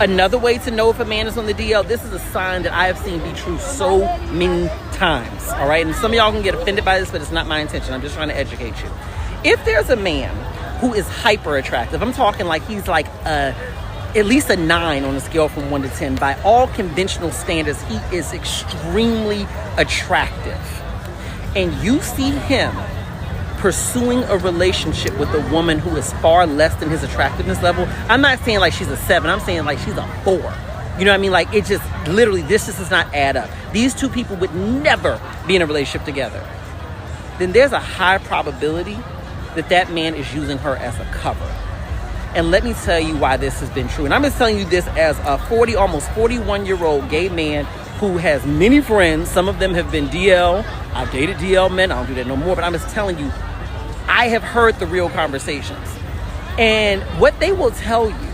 Another way to know if a man is on the DL, this is a sign that I have seen be true so many times, all right? And some of y'all can get offended by this, but it's not my intention. I'm just trying to educate you. If there's a man who is hyper attractive, I'm talking like he's like at least a 9 on a scale from 1 to 10. By all conventional standards, he is extremely attractive. And you see him pursuing a relationship with a woman who is far less than his attractiveness level. I'm not saying like she's a 7. I'm saying like she's a 4. You know what I mean? Like it just literally, this just does not add up. These two people would never be in a relationship together. Then there's a high probability that that man is using her as a cover. And let me tell you why this has been true. And I'm just telling you this as a 40, almost 41-year-old gay man who has many friends. Some of them have been DL. I've dated DL men. I don't do that no more. But I'm just telling you, I have heard the real conversations. And what they will tell you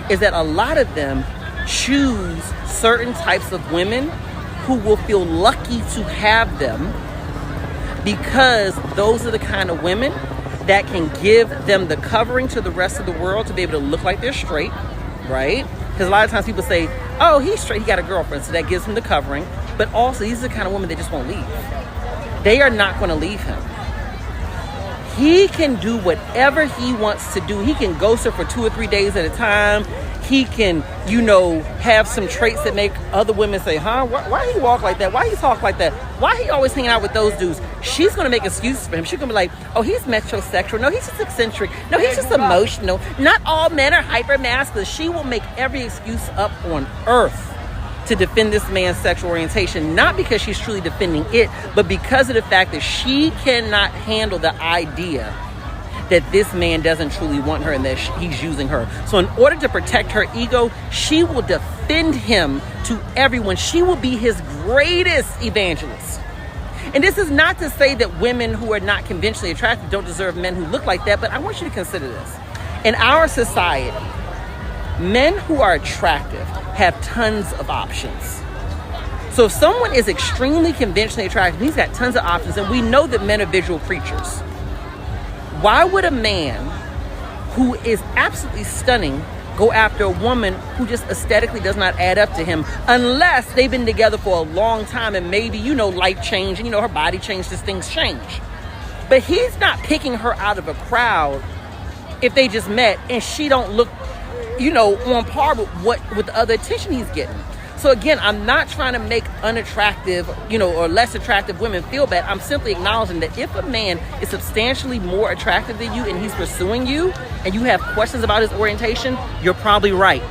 is that a lot of them choose certain types of women who will feel lucky to have them because those are the kind of women that can give them the covering to the rest of the world to be able to look like they're straight, right? Because a lot of times people say, oh, he's straight, he got a girlfriend, so that gives him the covering. But also, these are the kind of women that just won't leave. They are not going to leave him. He can do whatever he wants to do. He can ghost her for 2 or 3 days at a time. He can, have some traits that make other women say, why he walk like that? Why he talk like that? Why he always hanging out with those dudes? She's going to make excuses for him. She's going to be like, oh, he's metrosexual. No, he's just eccentric. No, he's just emotional. Not all men are hyper masculine. She will make every excuse up on earth to defend this man's sexual orientation, not because she's truly defending it, but because of the fact that she cannot handle the idea that this man doesn't truly want her and that he's using her. So in order to protect her ego, she will defend him to everyone. She will be his greatest evangelist. And this is not to say that women who are not conventionally attractive don't deserve men who look like that, but I want you to consider this. In our society, men who are attractive have tons of options. So if someone is extremely conventionally attractive, he's got tons of options, and we know that men are visual creatures. Why would a man who is absolutely stunning go after a woman who just aesthetically does not add up to him unless they've been together for a long time and maybe, life change and, her body changes, things change. But he's not picking her out of a crowd if they just met and she don't look on par with the other attention he's getting. So again, I'm not trying to make unattractive, or less attractive women feel bad. I'm simply acknowledging that if a man is substantially more attractive than you and he's pursuing you and you have questions about his orientation, you're probably right.